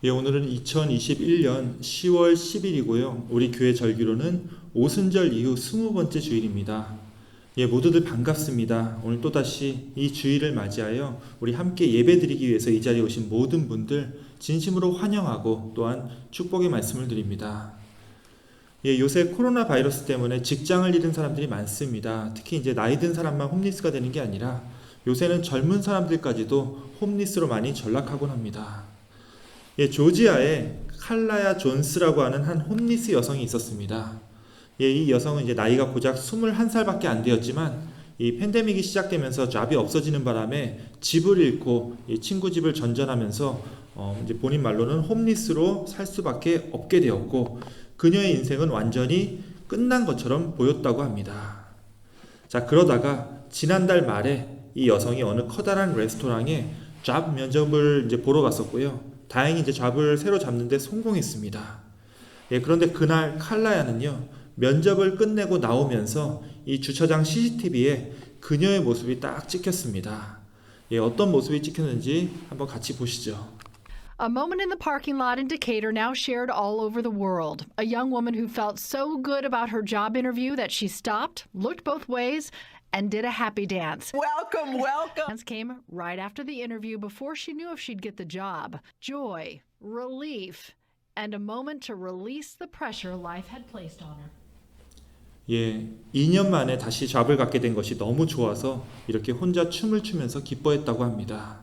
오늘은 2021년 10월 10일이고요. 우리 교회 절기로는 오순절 이후 20번째 주일입니다. 모두들 반갑습니다. 오늘 또다시 이 주일을 맞이하여 우리 함께 예배드리기 위해서 이 자리에 오신 모든 분들 진심으로 환영하고 또한 축복의 말씀을 드립니다. 요새 코로나 바이러스 때문에 직장을 잃은 사람들이 많습니다. 특히 이제 나이 든 사람만 홈리스가 되는 게 아니라 요새는 젊은 사람들까지도 홈리스로 많이 전락하곤 합니다. 조지아에 칼라야 존스라고 하는 한 홈리스 여성이 있었습니다. 이 여성은 이제 나이가 고작 21살밖에 안 되었지만 이 팬데믹이 시작되면서 잡이 없어지는 바람에 집을 잃고 친구 집을 전전하면서 이제 본인 말로는 홈리스로 살 수밖에 없게 되었고 그녀의 인생은 완전히 끝난 것처럼 보였다고 합니다. 자, 그러다가 지난달 말에 이 여성이 어느 커다란 레스토랑에 잡 면접을 이제 보러 갔었고요. 다행히 이제 잡을 새로 잡는데 성공했습니다. 그런데 그날 칼라야는요, 면접을 끝내고 나오면서 이 주차장 CCTV에 그녀의 모습이 딱 찍혔습니다. 어떤 모습이 찍혔는지 한번 같이 보시죠. A moment in the parking lot in Decatur now shared all over the world. A young woman who felt so good about her job interview that she stopped, looked both ways, and did a happy dance. Welcome, welcome. Dance came right after the interview before she knew if she'd get the job. Joy, relief, and a moment to release the pressure life had placed on her. 2년 만에 다시 잡을 갖게 된 것이 너무 좋아서 이렇게 혼자 춤을 추면서 기뻐했다고 합니다.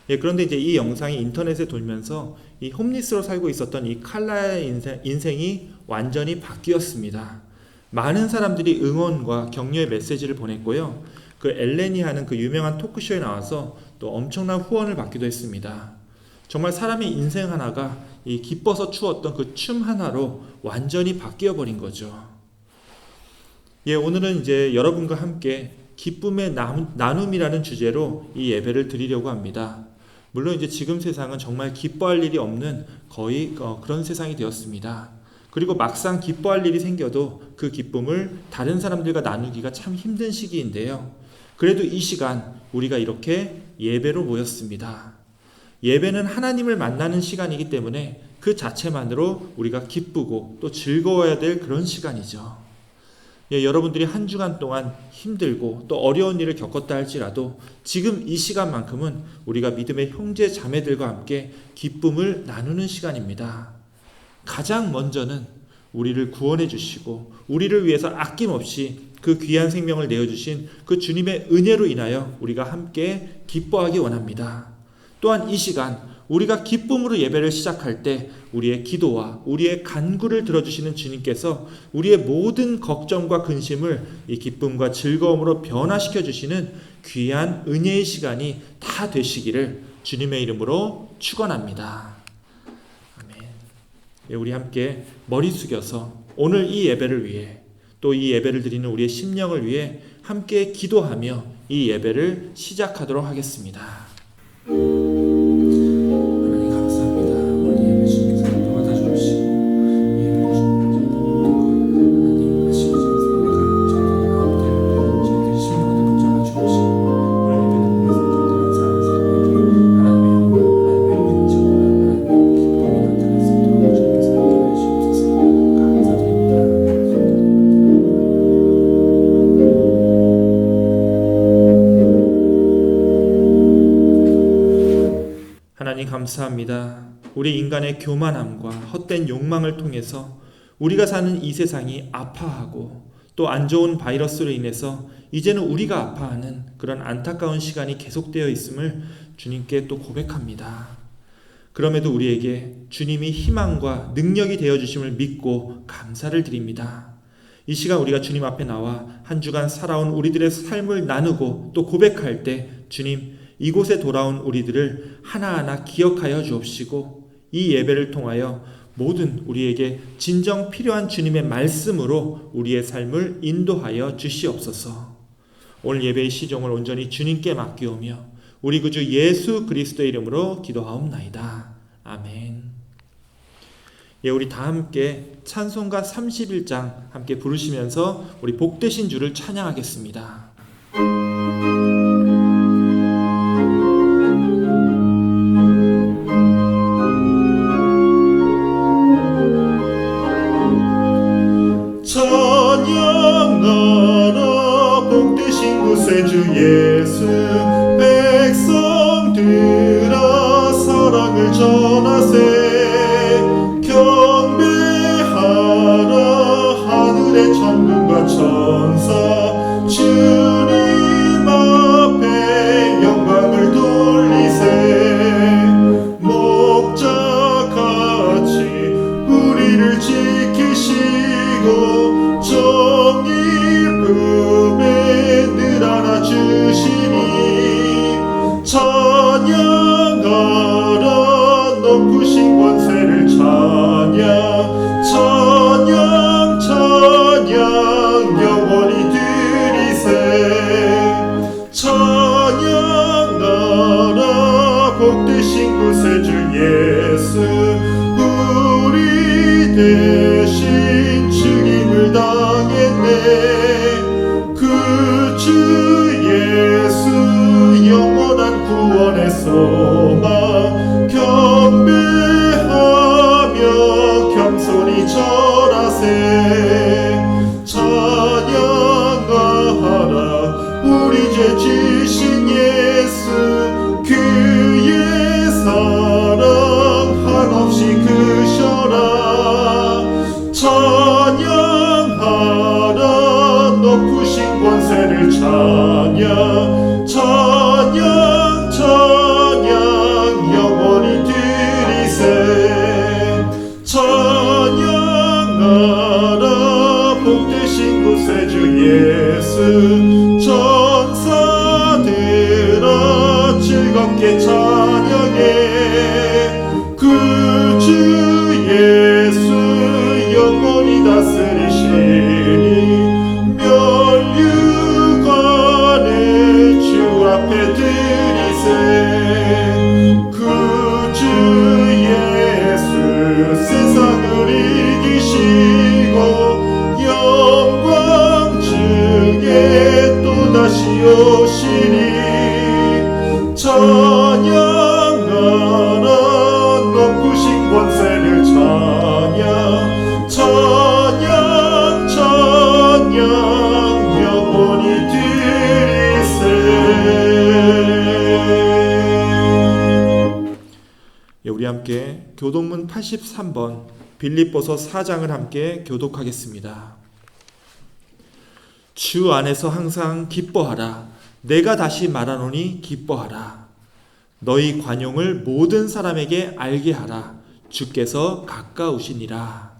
그런데 이제 이 영상이 인터넷에 돌면서 이 홈리스로 살고 있었던 이 칼라의 인생이 완전히 바뀌었습니다. 많은 사람들이 응원과 격려의 메시지를 보냈고요. 그 엘렌이 하는 그 유명한 토크쇼에 나와서 또 엄청난 후원을 받기도 했습니다. 정말 사람의 인생 하나가 이 기뻐서 추었던 그 춤 하나로 완전히 바뀌어 버린 거죠. 오늘은 이제 여러분과 함께 기쁨의 나눔이라는 주제로 이 예배를 드리려고 합니다. 물론 이제 지금 세상은 정말 기뻐할 일이 없는 거의 그런 세상이 되었습니다. 그리고 막상 기뻐할 일이 생겨도 그 기쁨을 다른 사람들과 나누기가 참 힘든 시기인데요. 그래도 이 시간 우리가 이렇게 예배로 모였습니다. 예배는 하나님을 만나는 시간이기 때문에 그 자체만으로 우리가 기쁘고 또 즐거워야 될 그런 시간이죠. 여러분들이 한 주간 동안 힘들고 또 어려운 일을 겪었다 할지라도 지금 이 시간만큼은 우리가 믿음의 형제 자매들과 함께 기쁨을 나누는 시간입니다. 가장 먼저는 우리를 구원해 주시고 우리를 위해서 아낌없이 그 귀한 생명을 내어주신 그 주님의 은혜로 인하여 우리가 함께 기뻐하기 원합니다. 또한 이 시간 우리가 기쁨으로 예배를 시작할 때 우리의 기도와 우리의 간구를 들어주시는 주님께서 우리의 모든 걱정과 근심을 이 기쁨과 즐거움으로 변화시켜 주시는 귀한 은혜의 시간이 다 되시기를 주님의 이름으로 축원합니다. 아멘. 우리 함께 머리 숙여서 오늘 이 예배를 위해 또 이 예배를 드리는 우리의 심령을 위해 함께 기도하며 이 예배를 시작하도록 하겠습니다. 감사합니다. 우리 인간의 교만함과 헛된 욕망을 통해서 우리가 사는 이 세상이 아파하고 또 안 좋은 바이러스로 인해서 이제는 우리가 아파하는 그런 안타까운 시간이 계속되어 있음을 주님께 또 고백합니다. 그럼에도 우리에게 주님이 희망과 능력이 되어주심을 믿고 감사를 드립니다. 이 시간 우리가 주님 앞에 나와 한 주간 살아온 우리들의 삶을 나누고 또 고백할 때 주님 이곳에 돌아온 우리들을 하나하나 기억하여 주옵시고 이 예배를 통하여 모든 우리에게 진정 필요한 주님의 말씀으로 우리의 삶을 인도하여 주시옵소서. 오늘 예배의 시종을 온전히 주님께 맡기오며 우리 구주 예수 그리스도의 이름으로 기도하옵나이다. 아멘. 우리 다 함께 찬송가 31장 함께 부르시면서 우리 복되신 주를 찬양하겠습니다. 사랑을 전하세. 경배하라 하늘의 천군과 천사, 주님 앞에 영광을 돌리세. 목자같이 우리를 지키시고 정의 품에 늘 안아주시니, 찬양하라 높으신 권세를 찬양, 찬양 찬양 영원히 드리세. 찬양하라 복되신 구세주 예수, 우리 대신 죽임을 당했네. 그 주 예수 영원한 구원의 소망, 경배하며 겸손히 절하세. 찬양하라 우리 죄 지신 예수, 그의 사랑 한없이 크셔라. 찬양하라 높으신 권세를 찬양, 찬양 찬양 영원히 드리세. 찬양하라 복되신 구세주 예수, 천사들아 즐겁게 찬양해. 그 주 예수 영원히 다스리시니, 멸류관을 주 앞에 드리세. 그 주 예수 세상을 이기시고 영광 중에 또다시 오시니, 찬양하라 높으신 권세를 찬양, 찬양 찬양 영원히 드리세. 우리 함께 교독문 83번 빌립보서 4장을 함께 교독하겠습니다. 주 안에서 항상 기뻐하라. 내가 다시 말하노니 기뻐하라. 너희 관용을 모든 사람에게 알게 하라. 주께서 가까우시니라.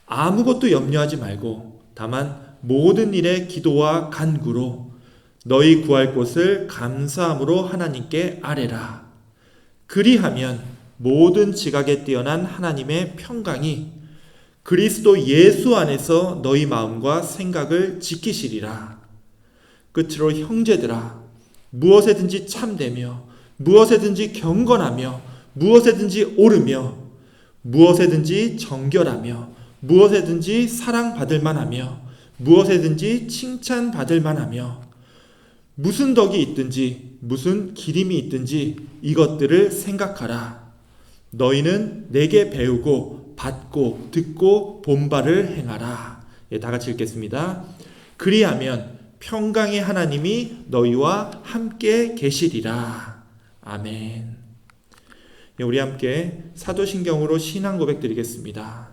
아무것도 염려하지 말고 다만 모든 일에 기도와 간구로 너희 구할 곳을 감사함으로 하나님께 아뢰라. 그리하면 모든 지각에 뛰어난 하나님의 평강이 그리스도 예수 안에서 너희 마음과 생각을 지키시리라. 끝으로 형제들아, 무엇에든지 참되며 무엇에든지 경건하며 무엇에든지 옳으며 무엇에든지 정결하며 무엇에든지 사랑받을 만하며 무엇에든지 칭찬받을 만하며 무슨 덕이 있든지 무슨 기림이 있든지 이것들을 생각하라. 너희는 내게 배우고 받고 듣고 본 바를 행하라. 다 같이 읽겠습니다. 그리하면 평강의 하나님이 너희와 함께 계시리라. 아멘. 우리 함께 사도신경으로 신앙 고백 드리겠습니다.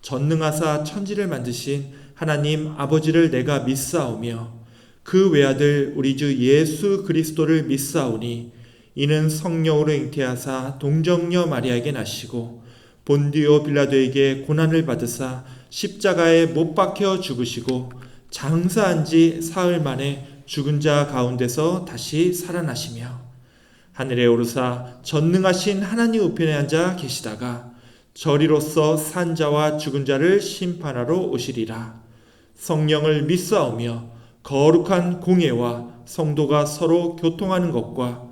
전능하사 천지를 만드신 하나님 아버지를 내가 믿사오며 그 외아들 우리 주 예수 그리스도를 믿사오니 이는 성령으로 잉태하사 동정녀 마리아에게 나시고 본디오 빌라도에게 고난을 받으사 십자가에 못 박혀 죽으시고 장사한 지 사흘 만에 죽은 자 가운데서 다시 살아나시며 하늘에 오르사 전능하신 하나님 우편에 앉아 계시다가 저리로서 산 자와 죽은 자를 심판하러 오시리라. 성령을 믿사오며 거룩한 공예와 성도가 서로 교통하는 것과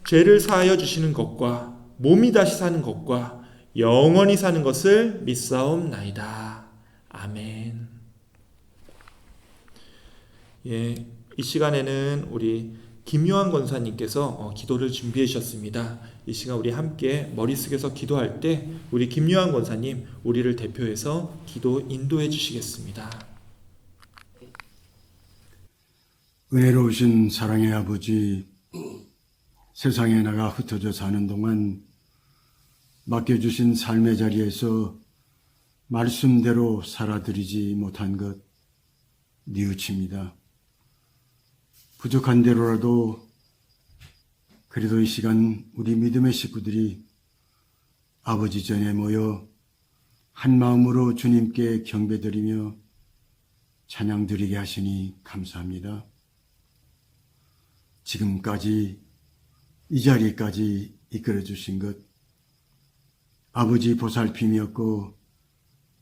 죄를 사하여 주시는 것과 몸이 다시 사는 것과 영원히 사는 것을 믿사옵나이다. 아멘. 이 시간에는 우리 김요한 권사님께서 기도를 준비해 주셨습니다. 이 시간 우리 함께 머리 숙여서 기도할 때 우리 김요한 권사님 우리를 대표해서 기도 인도해 주시겠습니다. 은혜로우신 사랑의 아버지, 세상에 나가 흩어져 사는 동안 맡겨주신 삶의 자리에서 말씀대로 살아드리지 못한 것 뉘우칩니다. 부족한 대로라도 그래도 이 시간 우리 믿음의 식구들이 아버지 전에 모여 한 마음으로 주님께 경배드리며 찬양드리게 하시니 감사합니다. 지금까지 이 자리까지 이끌어 주신 것 아버지 보살핌이었고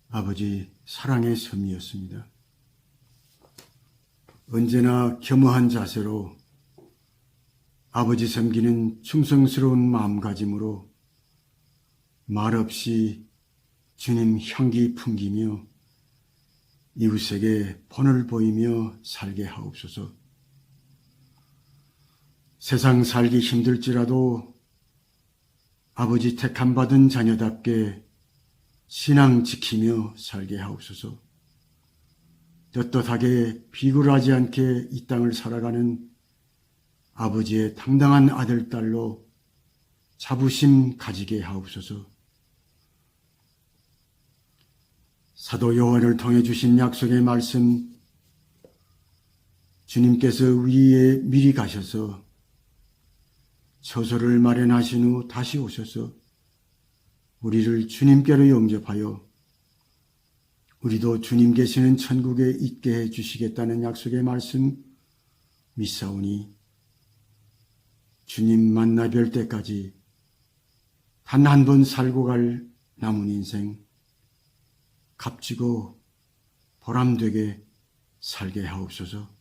아버지 사랑의 섬이었습니다. 언제나 겸허한 자세로 아버지 섬기는 충성스러운 마음가짐으로 말없이 주님 향기 풍기며 이웃에게 본을 보이며 살게 하옵소서. 세상 살기 힘들지라도 아버지 택함받은 자녀답게 신앙 지키며 살게 하옵소서. 떳떳하게 비굴하지 않게 이 땅을 살아가는 아버지의 당당한 아들, 딸로 자부심 가지게 하옵소서. 사도 요한을 통해 주신 약속의 말씀, 주님께서 위에 미리 가셔서 처소를 마련하신 후 다시 오셔서 우리를 주님께로 영접하여 우리도 주님 계시는 천국에 있게 해 주시겠다는 약속의 말씀 믿사오니 주님 만나 뵐 때까지 단 한 번 살고 갈 남은 인생 값지고 보람되게 살게 하옵소서.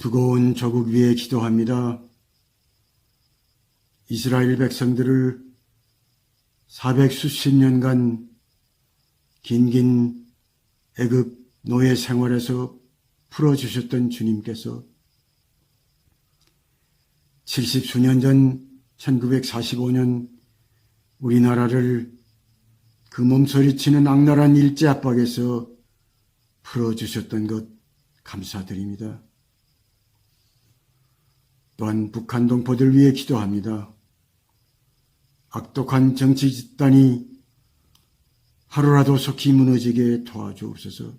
두고온 조국 위에 기도합니다. 이스라엘 백성들을 400수십 년간 긴긴 애굽 노예 생활에서 풀어주셨던 주님께서 70수년 전 1945년 우리나라를 그 몸서리치는 악랄한 일제 압박에서 풀어주셨던 것 감사드립니다. 또한 북한 동포들 위해 기도합니다. 악독한 정치 집단이 하루라도 속히 무너지게 도와주옵소서.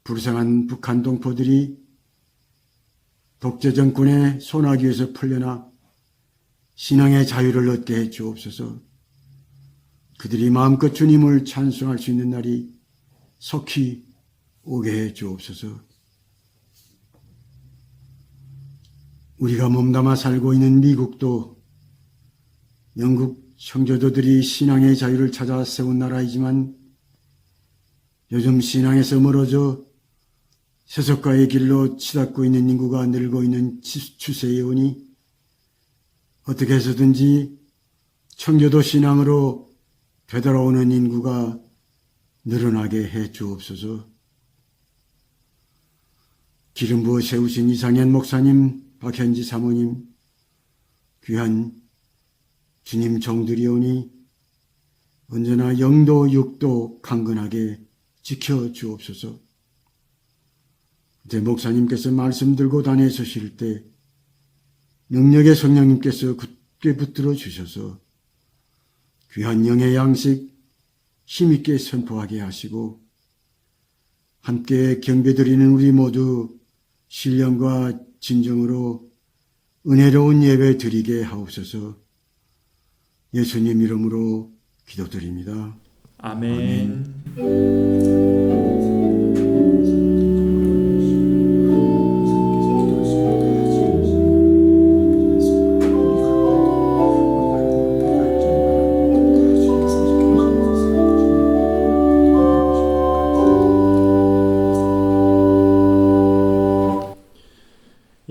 불쌍한 북한 동포들이 독재 정권의 손아귀에서 풀려나 신앙의 자유를 얻게 해 주옵소서. 그들이 마음껏 주님을 찬송할 수 있는 날이 속히 오게 해 주옵소서. 우리가 몸담아 살고 있는 미국도 영국 성교도들이 신앙의 자유를 찾아 세운 나라이지만 요즘 신앙에서 멀어져 세속가의 길로 치닫고 있는 인구가 늘고 있는 추세에 오니 어떻게 해서든지 청교도 신앙으로 되돌아오는 인구가 늘어나게 해 주옵소서. 기름 부어 세우신 이상현 목사님, 박현지 사모님, 귀한 주님 종들이오니 언제나 영도 육도 강건하게 지켜주옵소서. 제 목사님께서 말씀 들고 다니실 때 능력의 성령님께서 굳게 붙들어 주셔서 귀한 영의 양식 힘있게 선포하게 하시고 함께 경배드리는 우리 모두 신령과 진정으로 은혜로운 예배 드리게 하옵소서. 예수님 이름으로 기도드립니다. 아멘.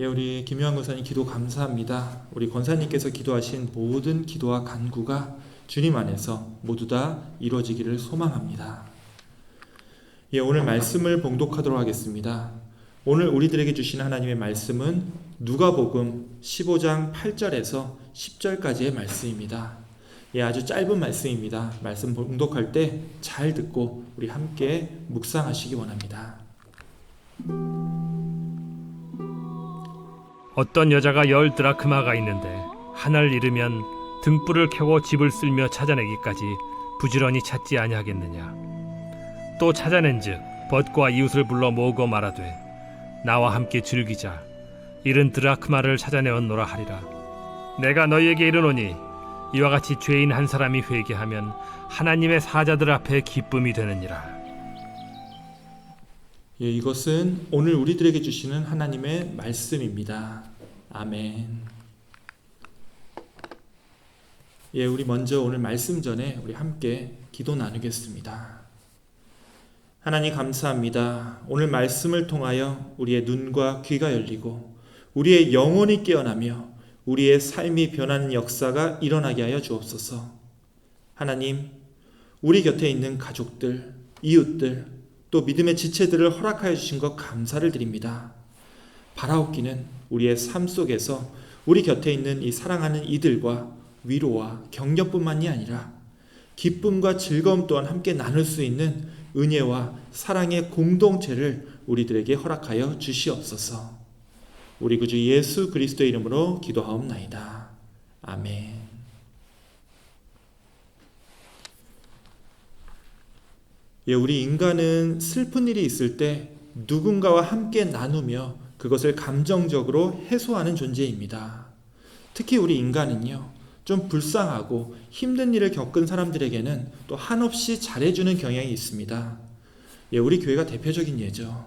우리 김요한 권사님 기도 감사합니다. 우리 권사님께서 기도하신 모든 기도와 간구가 주님 안에서 모두 다 이루어지기를 소망합니다. 오늘 말씀을 봉독하도록 하겠습니다. 오늘 우리들에게 주신 하나님의 말씀은 누가복음 15장 8절에서 10절까지의 말씀입니다. 아주 짧은 말씀입니다. 말씀 봉독할 때 잘 듣고 우리 함께 묵상하시기 원합니다. 어떤 여자가 10드라크마가 있는데 하나를 잃으면 등불을 켜고 집을 쓸며 찾아내기까지 부지런히 찾지 아니하겠느냐. 또 찾아낸즉 벗과 이웃을 불러 모으고 말하되 나와 함께 즐기자. 잃은 드라크마를 찾아내었노라 하리라. 내가 너희에게 이르노니 이와 같이 죄인 한 사람이 회개하면 하나님의 사자들 앞에 기쁨이 되느니라. 예, 이것은 오늘 우리들에게 주시는 하나님의 말씀입니다. 아멘. 예, 우리 먼저 오늘 말씀 전에 우리 함께 기도 나누겠습니다. 하나님 감사합니다. 오늘 말씀을 통하여 우리의 눈과 귀가 열리고 우리의 영혼이 깨어나며 우리의 삶이 변하는 역사가 일어나게 하여 주옵소서. 하나님, 우리 곁에 있는 가족들, 이웃들, 또 믿음의 지체들을 허락하여 주신 것 감사를 드립니다. 바라옵기는 우리의 삶 속에서 우리 곁에 있는 이 사랑하는 이들과 위로와 격려뿐만이 아니라 기쁨과 즐거움 또한 함께 나눌 수 있는 은혜와 사랑의 공동체를 우리들에게 허락하여 주시옵소서. 우리 구주 예수 그리스도의 이름으로 기도하옵나이다. 아멘. 예, 우리 인간은 슬픈 일이 있을 때 누군가와 함께 나누며 그것을 감정적으로 해소하는 존재입니다. 특히 우리 인간은요, 좀 불쌍하고 힘든 일을 겪은 사람들에게는 또 한없이 잘해주는 경향이 있습니다. 예, 우리 교회가 대표적인 예죠.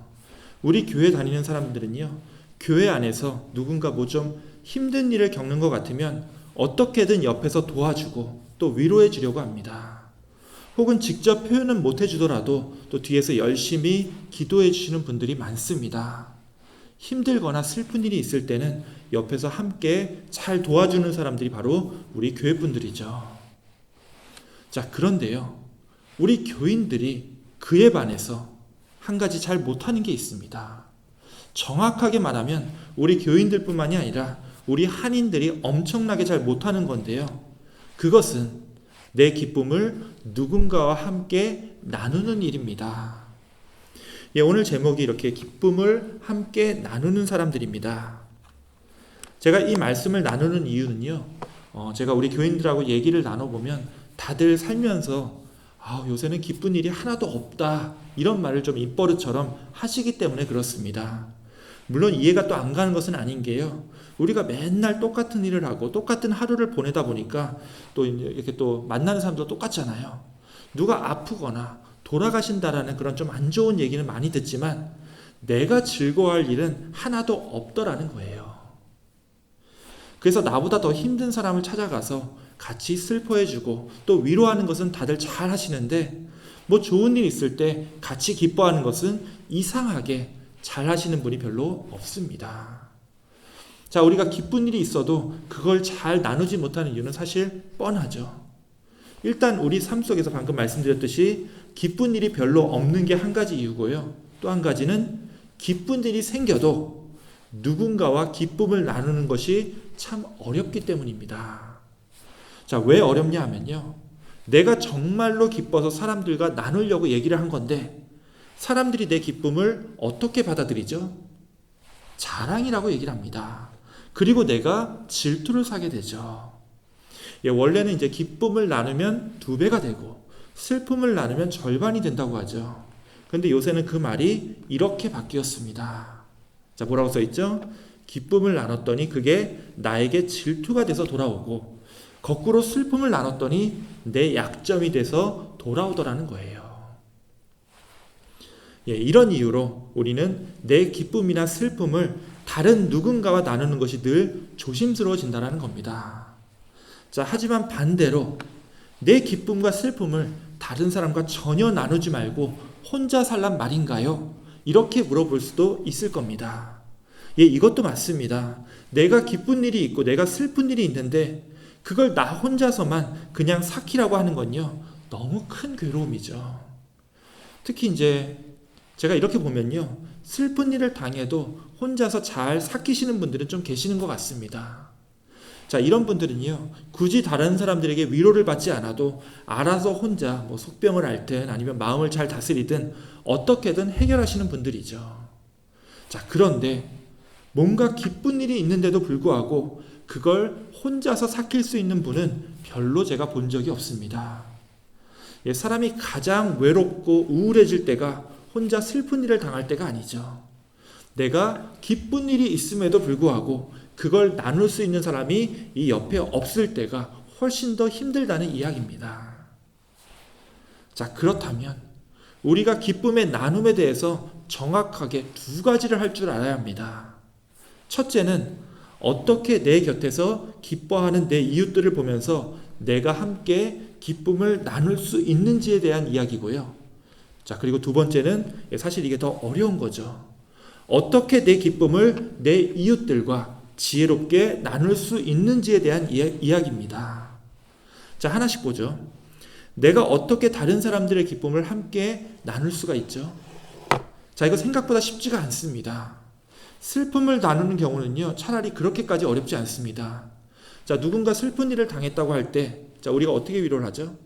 우리 교회 다니는 사람들은요, 교회 안에서 누군가 뭐 좀 힘든 일을 겪는 것 같으면 어떻게든 옆에서 도와주고 또 위로해 주려고 합니다. 혹은 직접 표현은 못 해주더라도 또 뒤에서 열심히 기도해 주시는 분들이 많습니다. 힘들거나 슬픈 일이 있을 때는 옆에서 함께 잘 도와주는 사람들이 바로 우리 교회 분들이죠. 자, 그런데요, 우리 교인들이 그에 반해서 한 가지 잘 못하는 게 있습니다. 정확하게 말하면 우리 교인들뿐만이 아니라 우리 한인들이 엄청나게 잘 못하는 건데요. 그것은 내 기쁨을 누군가와 함께 나누는 일입니다. 예, 오늘 제목이 이렇게 기쁨을 함께 나누는 사람들입니다. 제가 이 말씀을 나누는 이유는요, 제가 우리 교인들하고 얘기를 나눠보면 다들 살면서 요새는 기쁜 일이 하나도 없다, 이런 말을 좀 입버릇처럼 하시기 때문에 그렇습니다. 물론 이해가 또 안 가는 것은 아닌 게요, 우리가 맨날 똑같은 일을 하고 똑같은 하루를 보내다 보니까 또 이렇게 또 만나는 사람도 똑같잖아요. 누가 아프거나 돌아가신다라는 그런 좀 안 좋은 얘기는 많이 듣지만 내가 즐거워할 일은 하나도 없더라는 거예요. 그래서 나보다 더 힘든 사람을 찾아가서 같이 슬퍼해주고 또 위로하는 것은 다들 잘 하시는데, 뭐 좋은 일 있을 때 같이 기뻐하는 것은 이상하게 잘 하시는 분이 별로 없습니다. 자, 우리가 기쁜 일이 있어도 그걸 잘 나누지 못하는 이유는 사실 뻔하죠. 일단 우리 삶 속에서 방금 말씀드렸듯이 기쁜 일이 별로 없는 게 한 가지 이유고요. 또 한 가지는 기쁜 일이 생겨도 누군가와 기쁨을 나누는 것이 참 어렵기 때문입니다. 자, 왜 어렵냐 하면요, 내가 정말로 기뻐서 사람들과 나누려고 얘기를 한 건데 사람들이 내 기쁨을 어떻게 받아들이죠? 자랑이라고 얘기를 합니다. 그리고 내가 질투를 사게 되죠. 예, 원래는 이제 기쁨을 나누면 2배가 되고 슬픔을 나누면 절반이 된다고 하죠. 그런데 요새는 그 말이 이렇게 바뀌었습니다. 자, 뭐라고 써있죠? 기쁨을 나눴더니 그게 나에게 질투가 돼서 돌아오고, 거꾸로 슬픔을 나눴더니 내 약점이 돼서 돌아오더라는 거예요. 예, 이런 이유로 우리는 내 기쁨이나 슬픔을 다른 누군가와 나누는 것이 늘 조심스러워진다는 겁니다. 자, 하지만 반대로 내 기쁨과 슬픔을 다른 사람과 전혀 나누지 말고 혼자 살란 말인가요? 이렇게 물어볼 수도 있을 겁니다. 예, 이것도 맞습니다. 내가 기쁜 일이 있고 내가 슬픈 일이 있는데 그걸 나 혼자서만 그냥 삭히라고 하는 건요, 너무 큰 괴로움이죠. 특히 이제 제가 이렇게 보면요, 슬픈 일을 당해도 혼자서 잘 삭히시는 분들은 좀 계시는 것 같습니다. 자, 이런 분들은요, 굳이 다른 사람들에게 위로를 받지 않아도 알아서 혼자 뭐 속병을 앓든 아니면 마음을 잘 다스리든 어떻게든 해결하시는 분들이죠. 자, 그런데 뭔가 기쁜 일이 있는데도 불구하고 그걸 혼자서 삭힐 수 있는 분은 별로 제가 본 적이 없습니다. 사람이 가장 외롭고 우울해질 때가 혼자 슬픈 일을 당할 때가 아니죠. 내가 기쁜 일이 있음에도 불구하고 그걸 나눌 수 있는 사람이 이 옆에 없을 때가 훨씬 더 힘들다는 이야기입니다. 자, 그렇다면 우리가 기쁨의 나눔에 대해서 정확하게 두 가지를 할 줄 알아야 합니다. 첫째는 어떻게 내 곁에서 기뻐하는 내 이웃들을 보면서 내가 함께 기쁨을 나눌 수 있는지에 대한 이야기고요. 자, 그리고 두 번째는 사실 이게 더 어려운 거죠. 어떻게 내 기쁨을 내 이웃들과 지혜롭게 나눌 수 있는지에 대한 이야기입니다. 자, 하나씩 보죠. 내가 어떻게 다른 사람들의 기쁨을 함께 나눌 수가 있죠? 자, 이거 생각보다 쉽지가 않습니다. 슬픔을 나누는 경우는요, 차라리 그렇게까지 어렵지 않습니다. 자, 누군가 슬픈 일을 당했다고 할 때, 자, 우리가 어떻게 위로를 하죠?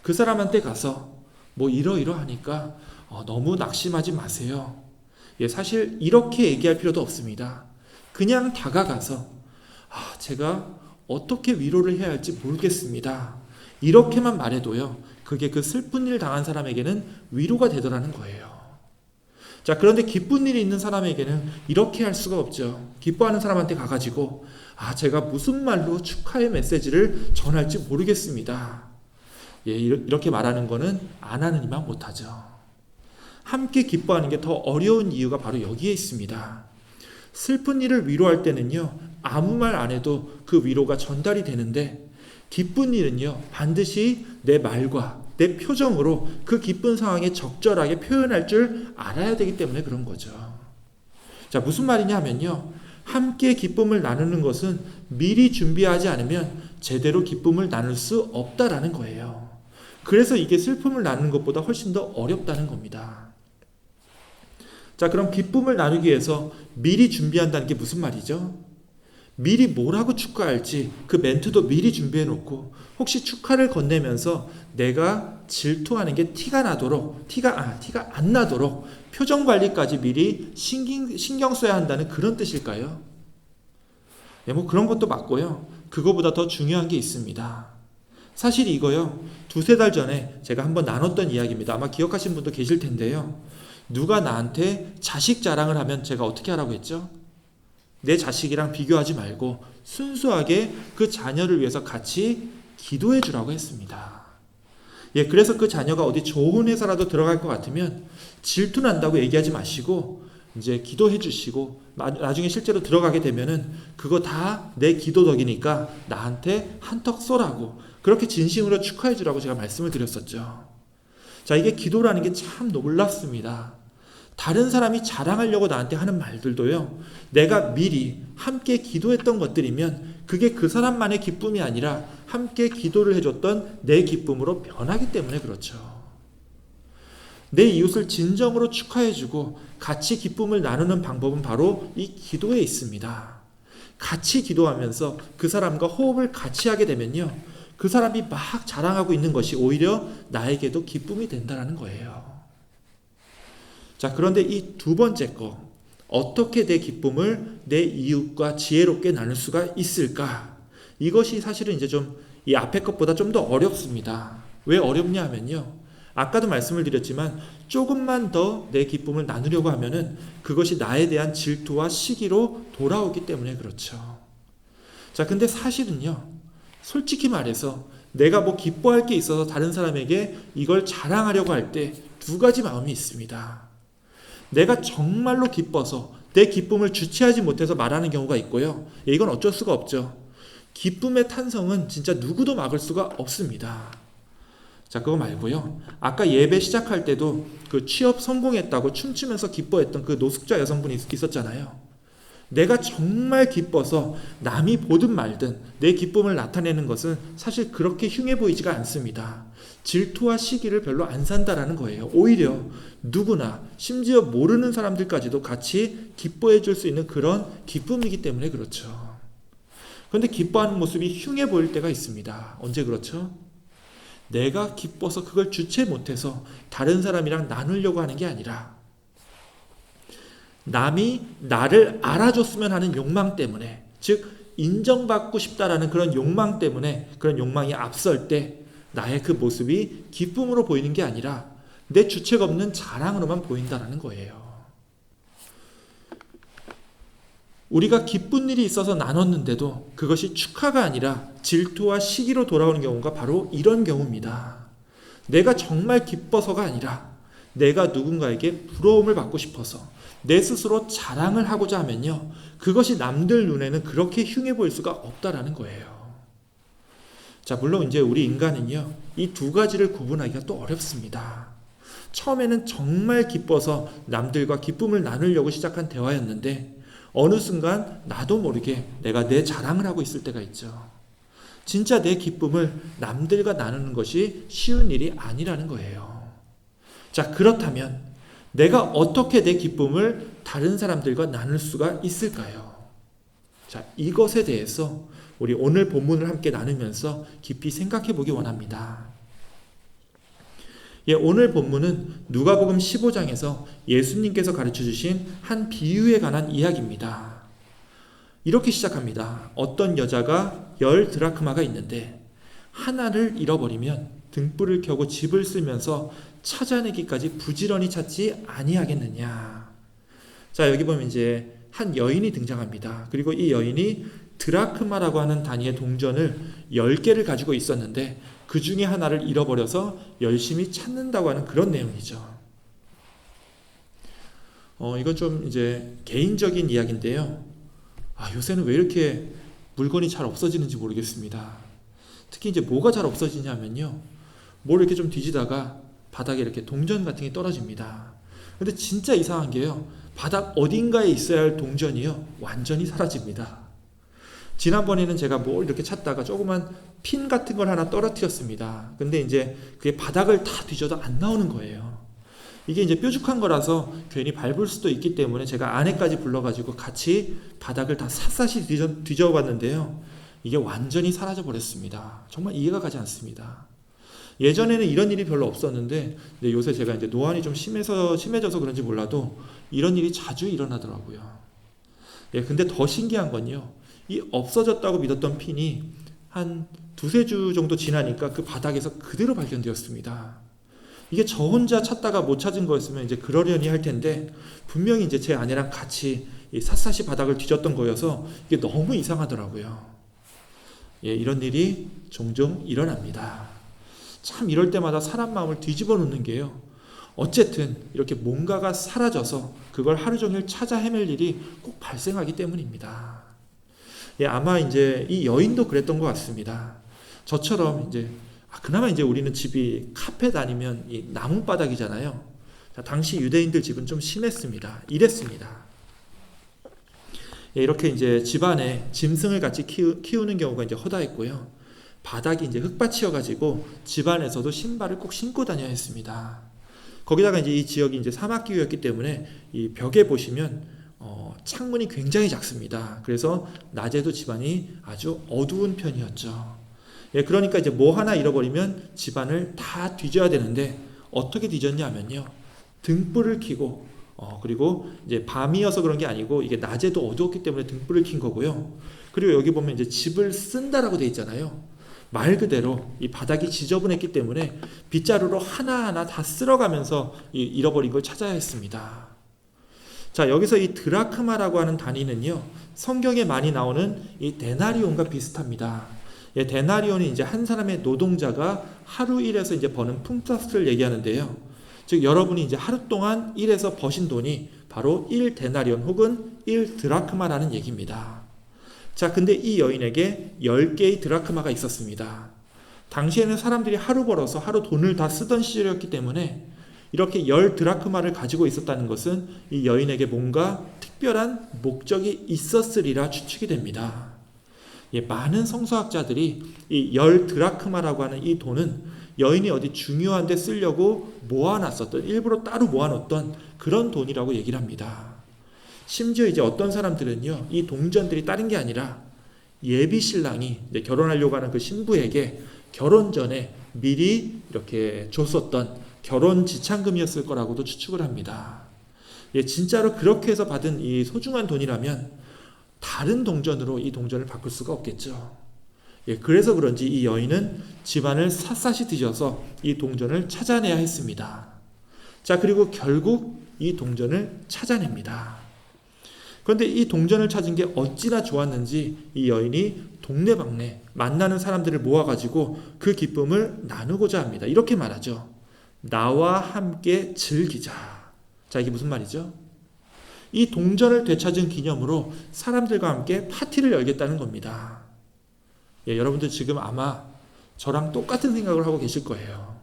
그 사람한테 가서 뭐 이러이러하니까 너무 낙심하지 마세요. 사실 이렇게 얘기할 필요도 없습니다. 그냥 다가가서 제가 어떻게 위로를 해야 할지 모르겠습니다. 이렇게만 말해도요, 그게 그 슬픈 일을 당한 사람에게는 위로가 되더라는 거예요. 자, 그런데 기쁜 일이 있는 사람에게는 이렇게 할 수가 없죠. 기뻐하는 사람한테 가가지고 제가 무슨 말로 축하의 메시지를 전할지 모르겠습니다. 이렇게 말하는 거는 안 하는 이만 못하죠. 함께 기뻐하는 게 더 어려운 이유가 바로 여기에 있습니다. 슬픈 일을 위로할 때는요, 아무 말 안 해도 그 위로가 전달이 되는데, 기쁜 일은요, 반드시 내 말과 내 표정으로 그 기쁜 상황에 적절하게 표현할 줄 알아야 되기 때문에 그런 거죠. 자, 무슨 말이냐 하면요, 함께 기쁨을 나누는 것은 미리 준비하지 않으면 제대로 기쁨을 나눌 수 없다라는 거예요. 그래서 이게 슬픔을 나누는 것보다 훨씬 더 어렵다는 겁니다. 자, 그럼 기쁨을 나누기 위해서 미리 준비한다는 게 무슨 말이죠? 미리 뭐라고 축하할지 그 멘트도 미리 준비해 놓고, 혹시 축하를 건네면서 내가 질투하는 게 티가 안 나도록 표정 관리까지 미리 신경 써야 한다는 그런 뜻일까요? 뭐 그런 것도 맞고요. 그거보다 더 중요한 게 있습니다. 사실 이거요, 2-3달 전에 제가 한번 나눴던 이야기입니다. 아마 기억하시는 분도 계실 텐데요. 누가 나한테 자식 자랑을 하면 제가 어떻게 하라고 했죠? 내 자식이랑 비교하지 말고 순수하게 그 자녀를 위해서 같이 기도해 주라고 했습니다. 그래서 그 자녀가 어디 좋은 회사라도 들어갈 것 같으면 질투 난다고 얘기하지 마시고 이제 기도해 주시고, 나중에 실제로 들어가게 되면은 그거 다 내 기도 덕이니까 나한테 한턱 쏘라고, 그렇게 진심으로 축하해 주라고 제가 말씀을 드렸었죠. 자, 이게 기도라는 게 참 놀랍습니다. 다른 사람이 자랑하려고 나한테 하는 말들도요, 내가 미리 함께 기도했던 것들이면 그게 그 사람만의 기쁨이 아니라 함께 기도를 해줬던 내 기쁨으로 변하기 때문에 그렇죠. 내 이웃을 진정으로 축하해주고 같이 기쁨을 나누는 방법은 바로 이 기도에 있습니다. 같이 기도하면서 그 사람과 호흡을 같이 하게 되면요, 그 사람이 막 자랑하고 있는 것이 오히려 나에게도 기쁨이 된다는 거예요. 자, 그런데 이 두 번째 거, 어떻게 내 기쁨을 내 이웃과 지혜롭게 나눌 수가 있을까? 이것이 사실은 이제 좀 이 앞에 것보다 좀 더 어렵습니다. 왜 어렵냐 하면요, 아까도 말씀을 드렸지만 조금만 더 내 기쁨을 나누려고 하면은 그것이 나에 대한 질투와 시기로 돌아오기 때문에 그렇죠. 자, 근데 사실은요, 솔직히 말해서 내가 뭐 기뻐할 게 있어서 다른 사람에게 이걸 자랑하려고 할 때 2가지 마음이 있습니다. 내가 정말로 기뻐서 내 기쁨을 주체하지 못해서 말하는 경우가 있고요. 이건 어쩔 수가 없죠. 기쁨의 탄성은 진짜 누구도 막을 수가 없습니다. 자, 그거 말고요, 아까 예배 시작할 때도 그 취업 성공했다고 춤추면서 기뻐했던 그 노숙자 여성분이 있었잖아요. 내가 정말 기뻐서 남이 보든 말든 내 기쁨을 나타내는 것은 사실 그렇게 흉해 보이지가 않습니다. 질투와 시기를 별로 안 산다라는 거예요. 오히려 누구나, 심지어 모르는 사람들까지도 같이 기뻐해 줄 수 있는 그런 기쁨이기 때문에 그렇죠. 그런데 기뻐하는 모습이 흉해 보일 때가 있습니다. 언제 그렇죠? 내가 기뻐서 그걸 주체 못해서 다른 사람이랑 나누려고 하는 게 아니라 남이 나를 알아줬으면 하는 욕망 때문에, 즉 인정받고 싶다라는 그런 욕망 때문에, 그런 욕망이 앞설 때 나의 그 모습이 기쁨으로 보이는 게 아니라 내 주책 없는 자랑으로만 보인다라는 거예요. 우리가 기쁜 일이 있어서 나눴는데도 그것이 축하가 아니라 질투와 시기로 돌아오는 경우가 바로 이런 경우입니다. 내가 정말 기뻐서가 아니라 내가 누군가에게 부러움을 받고 싶어서 내 스스로 자랑을 하고자 하면요, 그것이 남들 눈에는 그렇게 흉해 보일 수가 없다라는 거예요. 자, 물론 이제 우리 인간은요, 이 두 가지를 구분하기가 또 어렵습니다. 처음에는 정말 기뻐서 남들과 기쁨을 나누려고 시작한 대화였는데 어느 순간 나도 모르게 내가 내 자랑을 하고 있을 때가 있죠. 진짜 내 기쁨을 남들과 나누는 것이 쉬운 일이 아니라는 거예요. 자, 그렇다면 내가 어떻게 내 기쁨을 다른 사람들과 나눌 수가 있을까요? 자, 이것에 대해서 우리 오늘 본문을 함께 나누면서 깊이 생각해 보기 원합니다. 오늘 본문은 누가복음 15장에서 예수님께서 가르쳐 주신 한 비유에 관한 이야기입니다. 이렇게 시작합니다. 어떤 여자가 10 드라크마가 있는데 하나를 잃어버리면 등불을 켜고 집을 쓸면서 찾아내기까지 부지런히 찾지 아니하겠느냐. 자, 여기 보면 이제 한 여인이 등장합니다. 그리고 이 여인이 드라크마라고 하는 단위의 동전을 10개를 가지고 있었는데 그 중에 하나를 잃어버려서 열심히 찾는다고 하는 그런 내용이죠. 이건 좀 이제 개인적인 이야기인데요. 요새는 왜 이렇게 물건이 잘 없어지는지 모르겠습니다. 특히 이제 뭐가 잘 없어지냐면요, 뭘 이렇게 좀 뒤지다가 바닥에 이렇게 동전 같은 게 떨어집니다. 근데 진짜 이상한 게요, 바닥 어딘가에 있어야 할 동전이요, 완전히 사라집니다. 지난번에는 제가 뭘 이렇게 찾다가 조그만 핀 같은 걸 하나 떨어뜨렸습니다. 근데 이제 그게 바닥을 다 뒤져도 안 나오는 거예요. 이게 이제 뾰족한 거라서 괜히 밟을 수도 있기 때문에 제가 아내까지 불러가지고 같이 바닥을 다 샅샅이 뒤져봤는데요, 이게 완전히 사라져 버렸습니다. 정말 이해가 가지 않습니다. 예전에는 이런 일이 별로 없었는데 요새 제가 이제 노안이 좀 심해져서 그런지 몰라도 이런 일이 자주 일어나더라고요. 근데 더 신기한 건요, 이 없어졌다고 믿었던 핀이 한 2-3주 정도 지나니까 그 바닥에서 그대로 발견되었습니다. 이게 저 혼자 찾다가 못 찾은 거였으면 이제 그러려니 할 텐데 분명히 이제 제 아내랑 같이 샅샅이 바닥을 뒤졌던 거여서 이게 너무 이상하더라고요. 이런 일이 종종 일어납니다. 참 이럴 때마다 사람 마음을 뒤집어 놓는 게요, 어쨌든 이렇게 뭔가가 사라져서 그걸 하루 종일 찾아 헤맬 일이 꼭 발생하기 때문입니다. 아마 이제 이 여인도 그랬던 것 같습니다. 저처럼 이제 그나마 이제 우리는 집이 카펫 아니면 이 나무 바닥이잖아요. 당시 유대인들 집은 좀 심했습니다. 이랬습니다. 이렇게 이제 집안에 짐승을 같이 키우는 경우가 이제 허다했고요. 바닥이 이제 흙밭이어가지고 집안에서도 신발을 꼭 신고 다녀야 했습니다. 거기다가 이제 이 지역이 이제 사막기후였기 때문에 이 벽에 보시면 창문이 굉장히 작습니다. 그래서 낮에도 집안이 아주 어두운 편이었죠. 그러니까 이제 뭐 하나 잃어버리면 집안을 다 뒤져야 되는데 어떻게 뒤졌냐면요, 등불을 켜고 그리고 이제 밤이어서 그런 게 아니고 이게 낮에도 어두웠기 때문에 등불을 킨 거고요. 그리고 여기 보면 이제 집을 쓴다라고 돼 있잖아요. 말 그대로 이 바닥이 지저분했기 때문에 빗자루로 하나하나 다 쓸어가면서 이 잃어버린 걸 찾아야 했습니다. 자, 여기서 이 드라크마라고 하는 단위는요, 성경에 많이 나오는 이 데나리온과 비슷합니다. 데나리온이 이제 한 사람의 노동자가 하루 일해서 이제 버는 품삯을 얘기하는데요. 즉 여러분이 이제 하루 동안 일해서 버신 돈이 바로 1 데나리온 혹은 1 드라크마라는 얘기입니다. 자, 근데 이 여인에게 10개의 드라크마가 있었습니다. 당시에는 사람들이 하루 벌어서 하루 돈을 다 쓰던 시절이었기 때문에 이렇게 10 드라크마를 가지고 있었다는 것은 이 여인에게 뭔가 특별한 목적이 있었으리라 추측이 됩니다. 많은 성서학자들이 이 10 드라크마라고 하는 이 돈은 여인이 어디 중요한 데 쓰려고 모아놨었던, 일부러 따로 모아놓던 그런 돈이라고 얘기를 합니다. 심지어 이제 어떤 사람들은요, 이 동전들이 다른 게 아니라 예비 신랑이 이제 결혼하려고 하는 그 신부에게 결혼 전에 미리 이렇게 줬었던 결혼 지참금이었을 거라고도 추측을 합니다. 진짜로 그렇게 해서 받은 이 소중한 돈이라면 다른 동전으로 이 동전을 바꿀 수가 없겠죠. 그래서 그런지 이 여인은 집안을 샅샅이 뒤져서 이 동전을 찾아내야 했습니다. 자, 그리고 결국 이 동전을 찾아냅니다. 그런데 이 동전을 찾은 게 어찌나 좋았는지 이 여인이 동네방네 만나는 사람들을 모아가지고 그 기쁨을 나누고자 합니다. 이렇게 말하죠. 나와 함께 즐기자. 자, 이게 무슨 말이죠? 이 동전을 되찾은 기념으로 사람들과 함께 파티를 열겠다는 겁니다. 여러분들 지금 아마 저랑 똑같은 생각을 하고 계실 거예요.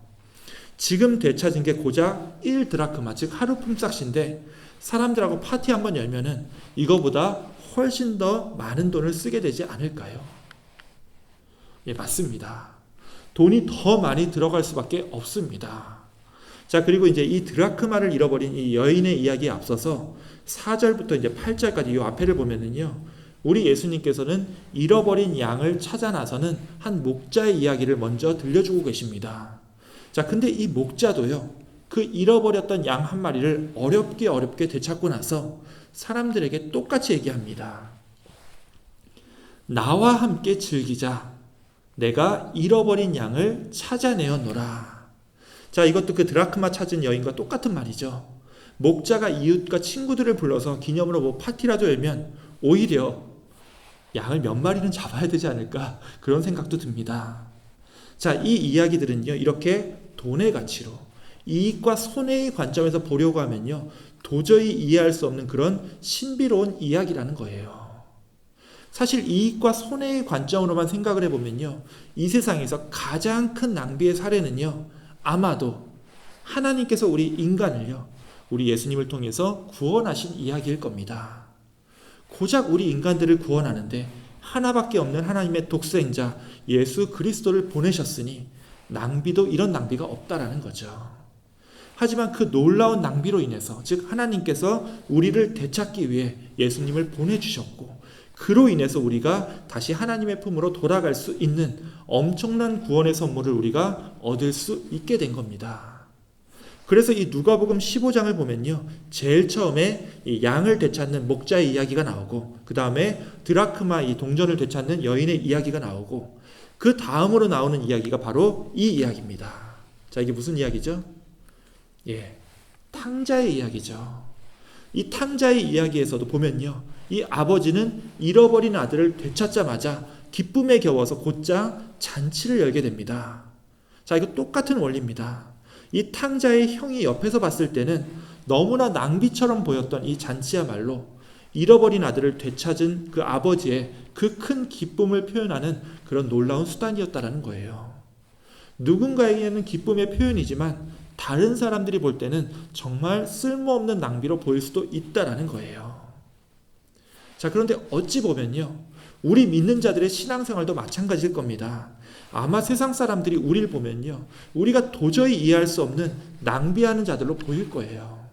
지금 되찾은 게 고작 1드라크마, 즉 하루 품삯인데 사람들하고 파티 한번 열면은 이거보다 훨씬 더 많은 돈을 쓰게 되지 않을까요? 맞습니다. 돈이 더 많이 들어갈 수밖에 없습니다. 자, 그리고 이제 이 드라크마를 잃어버린 이 여인의 이야기에 앞서서 4절부터 이제 8절까지 이 앞에를 보면은요, 우리 예수님께서는 잃어버린 양을 찾아 나서는 한 목자의 이야기를 먼저 들려주고 계십니다. 자, 근데 이 목자도요, 그 잃어버렸던 양 한 마리를 어렵게 되찾고 나서 사람들에게 똑같이 얘기합니다. 나와 함께 즐기자. 내가 잃어버린 양을 찾아내었노라. 자, 이것도 그 드라크마 찾은 여인과 똑같은 말이죠. 목자가 이웃과 친구들을 불러서 기념으로 뭐 파티라도 열면 오히려 양을 몇 마리는 잡아야 되지 않을까, 그런 생각도 듭니다. 자, 이 이야기들은요, 이렇게 돈의 가치로 이익과 손해의 관점에서 보려고 하면요, 도저히 이해할 수 없는 그런 신비로운 이야기라는 거예요. 사실 이익과 손해의 관점으로만 생각을 해보면요, 이 세상에서 가장 큰 낭비의 사례는요, 아마도 하나님께서 우리 인간을요, 우리 예수님을 통해서 구원하신 이야기일 겁니다. 고작 우리 인간들을 구원하는데 하나밖에 없는 하나님의 독생자 예수 그리스도를 보내셨으니 낭비도 이런 낭비가 없다라는 거죠. 하지만 그 놀라운 낭비로 인해서, 즉 하나님께서 우리를 되찾기 위해 예수님을 보내주셨고, 그로 인해서 우리가 다시 하나님의 품으로 돌아갈 수 있는 엄청난 구원의 선물을 우리가 얻을 수 있게 된 겁니다. 그래서 이 누가복음 15장을 보면요, 제일 처음에 이 양을 되찾는 목자의 이야기가 나오고, 그 다음에 드라크마 이 동전을 되찾는 여인의 이야기가 나오고, 그 다음으로 나오는 이야기가 바로 이 이야기입니다. 자, 이게 무슨 이야기죠? 탕자의 이야기죠. 이 탕자의 이야기에서도 보면요, 이 아버지는 잃어버린 아들을 되찾자마자 기쁨에 겨워서 곧장 잔치를 열게 됩니다. 자, 이거 똑같은 원리입니다. 이 탕자의 형이 옆에서 봤을 때는 너무나 낭비처럼 보였던 이 잔치야말로 잃어버린 아들을 되찾은 그 아버지의 그 큰 기쁨을 표현하는 그런 놀라운 수단이었다라는 거예요. 누군가에게는 기쁨의 표현이지만 다른 사람들이 볼 때는 정말 쓸모없는 낭비로 보일 수도 있다라는 거예요. 자, 그런데 어찌 보면요, 우리 믿는 자들의 신앙생활도 마찬가지일 겁니다. 아마 세상 사람들이 우리를 보면요, 우리가 도저히 이해할 수 없는 낭비하는 자들로 보일 거예요.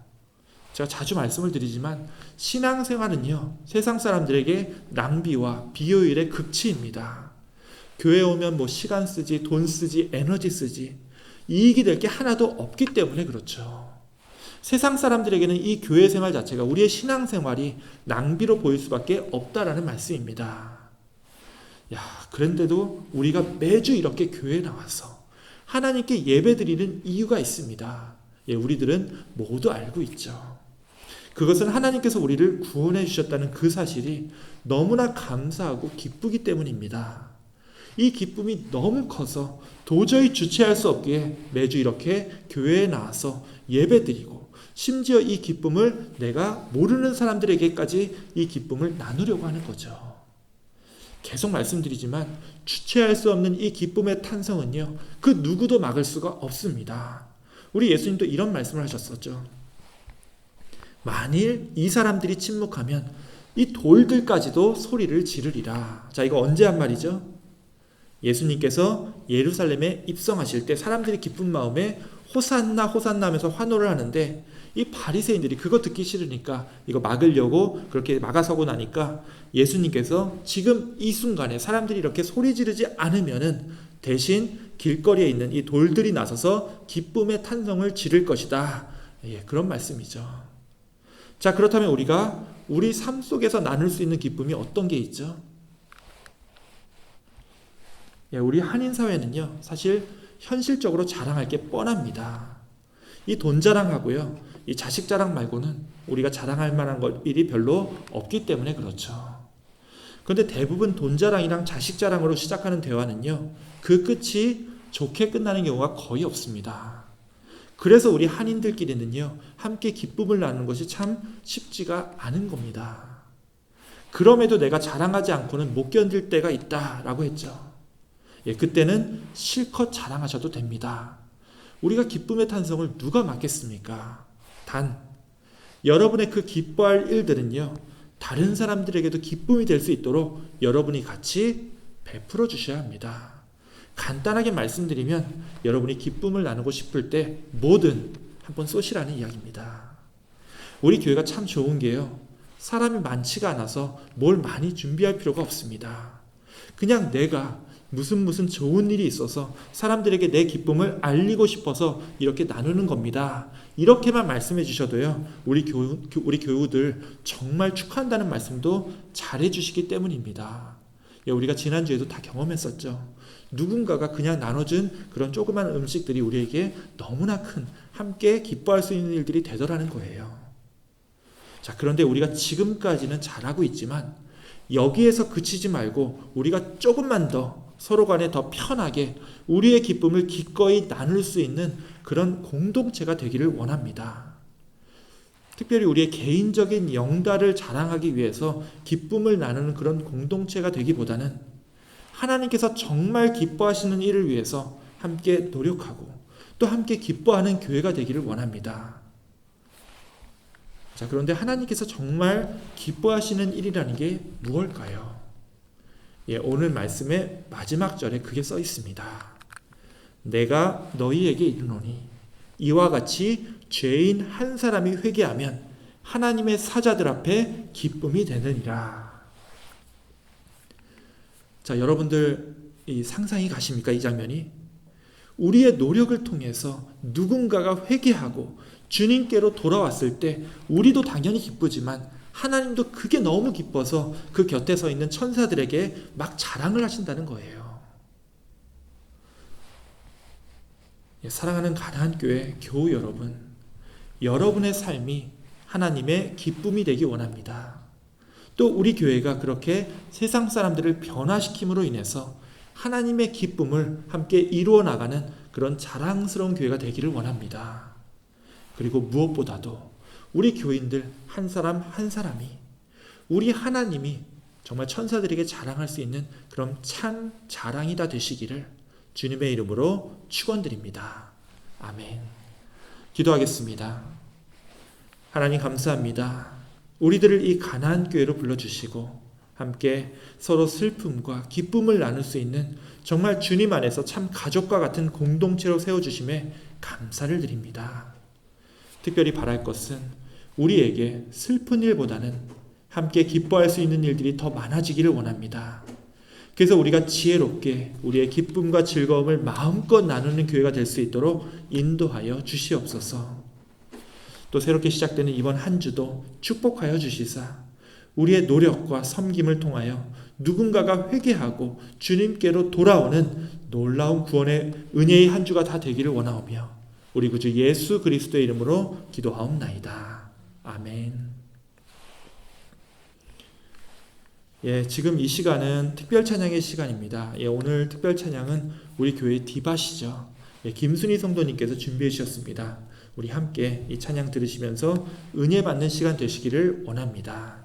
제가 자주 말씀을 드리지만 신앙생활은요, 세상 사람들에게 낭비와 비효율의 극치입니다. 교회 오면 뭐 시간 쓰지, 돈 쓰지, 에너지 쓰지, 이익이 될 게 하나도 없기 때문에 그렇죠. 세상 사람들에게는 이 교회 생활 자체가, 우리의 신앙생활이 낭비로 보일 수밖에 없다라는 말씀입니다. 그런데도 우리가 매주 이렇게 교회에 나와서 하나님께 예배드리는 이유가 있습니다. 우리들은 모두 알고 있죠. 그것은 하나님께서 우리를 구원해 주셨다는 그 사실이 너무나 감사하고 기쁘기 때문입니다. 이 기쁨이 너무 커서 도저히 주체할 수 없기에 매주 이렇게 교회에 나와서 예배드리고, 심지어 이 기쁨을 내가 모르는 사람들에게까지 이 기쁨을 나누려고 하는 거죠. 계속 말씀드리지만 주체할 수 없는 이 기쁨의 탄성은요, 그 누구도 막을 수가 없습니다. 우리 예수님도 이런 말씀을 하셨었죠. 만일 이 사람들이 침묵하면 이 돌들까지도 소리를 지르리라. 자, 이거 언제 한 말이죠? 예수님께서 예루살렘에 입성하실 때 사람들이 기쁜 마음에 호산나 호산나 하면서 환호를 하는데, 이 바리새인들이 그거 듣기 싫으니까 이거 막으려고 그렇게 막아서고 나니까 예수님께서 지금 이 순간에 사람들이 이렇게 소리 지르지 않으면은 대신 길거리에 있는 이 돌들이 나서서 기쁨의 탄성을 지를 것이다. 그런 말씀이죠. 자, 그렇다면 우리가 우리 삶 속에서 나눌 수 있는 기쁨이 어떤 게 있죠? 우리 한인 사회는요, 사실 현실적으로 자랑할 게 뻔합니다. 이 돈 자랑하고요, 이 자식 자랑 말고는 우리가 자랑할 만한 일이 별로 없기 때문에 그렇죠. 그런데 대부분 돈 자랑이랑 자식 자랑으로 시작하는 대화는요, 그 끝이 좋게 끝나는 경우가 거의 없습니다. 그래서 우리 한인들끼리는요, 함께 기쁨을 나누는 것이 참 쉽지가 않은 겁니다. 그럼에도 내가 자랑하지 않고는 못 견딜 때가 있다라고 했죠. 그때는 실컷 자랑하셔도 됩니다. 우리가 기쁨의 탄성을 누가 막겠습니까? 단, 여러분의 그 기뻐할 일들은요, 다른 사람들에게도 기쁨이 될 수 있도록 여러분이 같이 베풀어 주셔야 합니다. 간단하게 말씀드리면 여러분이 기쁨을 나누고 싶을 때 뭐든 한번 쏘시라는 이야기입니다. 우리 교회가 참 좋은 게요, 사람이 많지가 않아서 뭘 많이 준비할 필요가 없습니다. 그냥 내가 무슨 좋은 일이 있어서 사람들에게 내 기쁨을 알리고 싶어서 이렇게 나누는 겁니다. 이렇게만 말씀해 주셔도요, 우리 교우들 정말 축하한다는 말씀도 잘해 주시기 때문입니다. 우리가 지난주에도 다 경험했었죠. 누군가가 그냥 나눠준 그런 조그만 음식들이 우리에게 너무나 큰, 함께 기뻐할 수 있는 일들이 되더라는 거예요. 자, 그런데 우리가 지금까지는 잘하고 있지만 여기에서 그치지 말고 우리가 조금만 더 서로 간에 더 편하게 우리의 기쁨을 기꺼이 나눌 수 있는 그런 공동체가 되기를 원합니다. 특별히 우리의 개인적인 영달을 자랑하기 위해서 기쁨을 나누는 그런 공동체가 되기보다는 하나님께서 정말 기뻐하시는 일을 위해서 함께 노력하고 또 함께 기뻐하는 교회가 되기를 원합니다. 자, 그런데 하나님께서 정말 기뻐하시는 일이라는 게 무엇일까요? 오늘 말씀의 마지막 절에 그게 써 있습니다. 내가 너희에게 이르노니 이와 같이 죄인 한 사람이 회개하면 하나님의 사자들 앞에 기쁨이 되느니라. 자, 여러분들 이 상상이 가십니까? 이 장면이 우리의 노력을 통해서 누군가가 회개하고 주님께로 돌아왔을 때 우리도 당연히 기쁘지만 하나님도 그게 너무 기뻐서 그 곁에 서 있는 천사들에게 막 자랑을 하신다는 거예요. 사랑하는 가나안 교회 교우 여러분, 여러분의 삶이 하나님의 기쁨이 되기 원합니다. 또 우리 교회가 그렇게 세상 사람들을 변화시킴으로 인해서 하나님의 기쁨을 함께 이루어 나가는 그런 자랑스러운 교회가 되기를 원합니다. 그리고 무엇보다도 우리 교인들 한 사람 한 사람이 우리 하나님이 정말 천사들에게 자랑할 수 있는 그런 참 자랑이 다 되시기를 주님의 이름으로 축원드립니다. 아멘. 기도하겠습니다. 하나님 감사합니다. 우리들을 이 가나안 교회로 불러주시고 함께 서로 슬픔과 기쁨을 나눌 수 있는 정말 주님 안에서 참 가족과 같은 공동체로 세워주심에 감사를 드립니다. 특별히 바랄 것은 우리에게 슬픈 일보다는 함께 기뻐할 수 있는 일들이 더 많아지기를 원합니다. 그래서 우리가 지혜롭게 우리의 기쁨과 즐거움을 마음껏 나누는 교회가 될 수 있도록 인도하여 주시옵소서. 또 새롭게 시작되는 이번 한 주도 축복하여 주시사 우리의 노력과 섬김을 통하여 누군가가 회개하고 주님께로 돌아오는 놀라운 구원의 은혜의 한 주가 다 되기를 원하오며 우리 구주 예수 그리스도의 이름으로 기도하옵나이다. 아멘. 지금 이 시간은 특별 찬양의 시간입니다. 오늘 특별 찬양은 우리 교회 디바시죠. 김순희 성도님께서 준비해 주셨습니다. 우리 함께 이 찬양 들으시면서 은혜 받는 시간 되시기를 원합니다.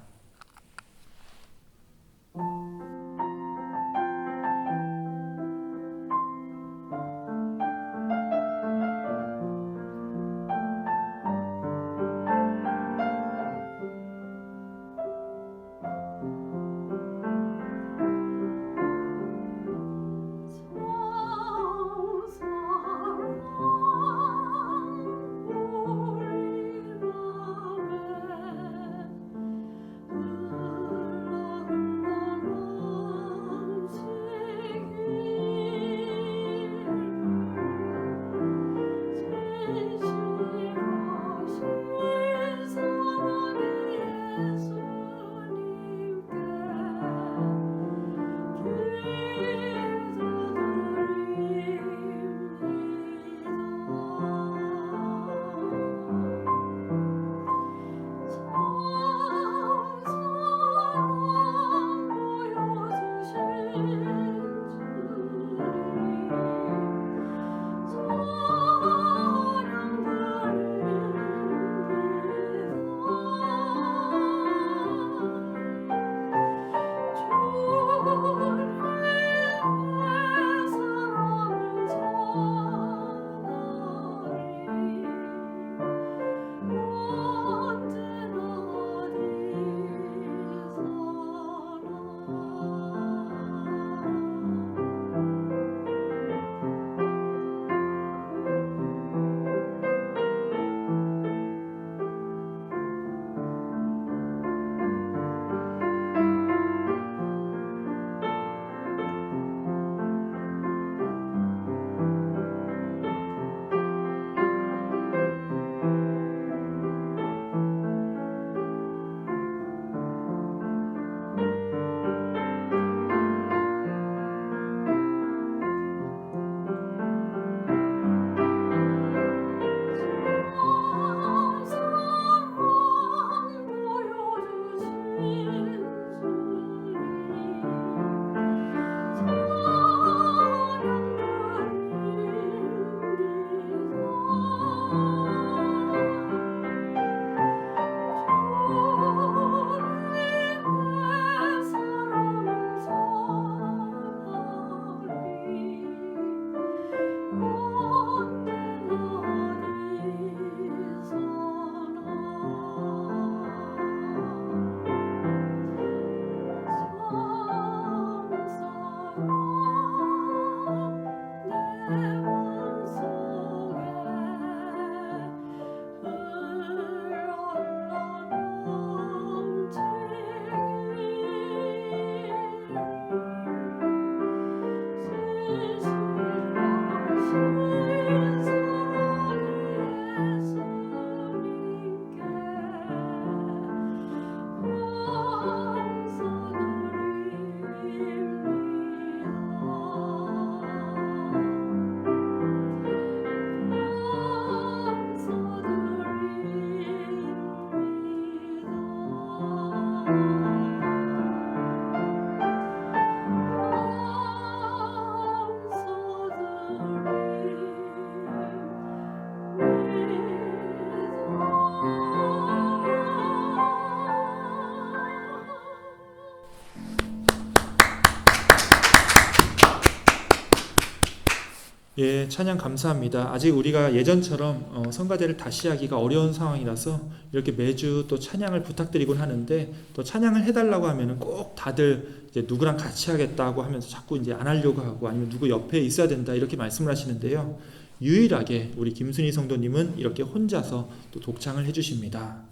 예, 찬양 감사합니다. 아직 우리가 예전처럼 성가대를 다시 하기가 어려운 상황이라서 이렇게 매주 또 찬양을 부탁드리곤 하는데, 또 찬양을 해달라고 하면은 꼭 다들 이제 누구랑 같이 하겠다고 하면서 자꾸 이제 안 하려고 하고, 아니면 누구 옆에 있어야 된다 이렇게 말씀을 하시는데요. 유일하게 우리 김순희 성도님은 이렇게 혼자서 또 독창을 해주십니다.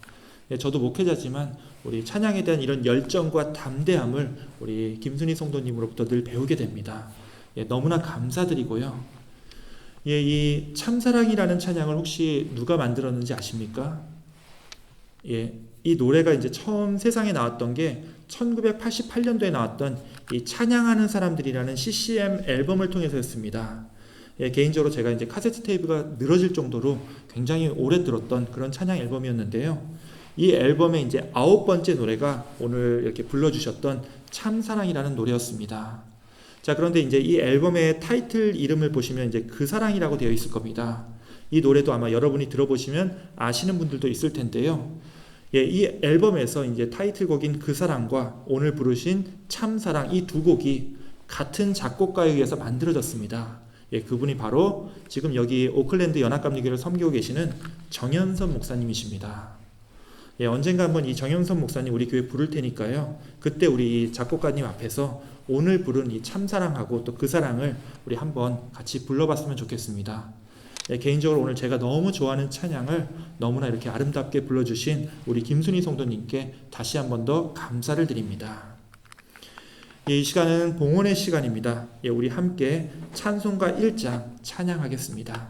예, 저도 목회자지만 우리 찬양에 대한 이런 열정과 담대함을 우리 김순희 성도님으로부터 늘 배우게 됩니다. 예, 너무나 감사드리고요. 예, 이 참사랑이라는 찬양을 혹시 누가 만들었는지 아십니까? 예, 이 노래가 이제 처음 세상에 나왔던 게 1988년도에 나왔던 이 찬양하는 사람들이라는 CCM 앨범을 통해서였습니다. 예, 개인적으로 제가 이제 카세트 테이프가 늘어질 정도로 굉장히 오래 들었던 그런 찬양 앨범이었는데요. 이 앨범의 이제 9번째 노래가 오늘 이렇게 불러주셨던 참사랑이라는 노래였습니다. 자, 그런데 이제 이 앨범의 타이틀 이름을 보시면 이제 그 사랑이라고 되어 있을 겁니다. 이 노래도 아마 여러분이 들어보시면 아시는 분들도 있을 텐데요. 예, 이 앨범에서 이제 타이틀곡인 그 사랑과 오늘 부르신 참사랑, 이 두 곡이 같은 작곡가에 의해서 만들어졌습니다. 예, 그분이 바로 지금 여기 오클랜드 연합감리교회를 섬기고 계시는 정현선 목사님이십니다. 예, 언젠가 한번 이 정현선 목사님 우리 교회 부를 테니까요. 그때 우리 작곡가님 앞에서 오늘 부른 이 참사랑하고 또 그 사랑을 우리 한번 같이 불러봤으면 좋겠습니다. 예, 개인적으로 오늘 제가 너무 좋아하는 찬양을 너무나 이렇게 아름답게 불러주신 우리 김순희 성도님께 다시 한번 더 감사를 드립니다. 예, 이 시간은 봉헌의 시간입니다. 예, 우리 함께 찬송가 1장 찬양하겠습니다.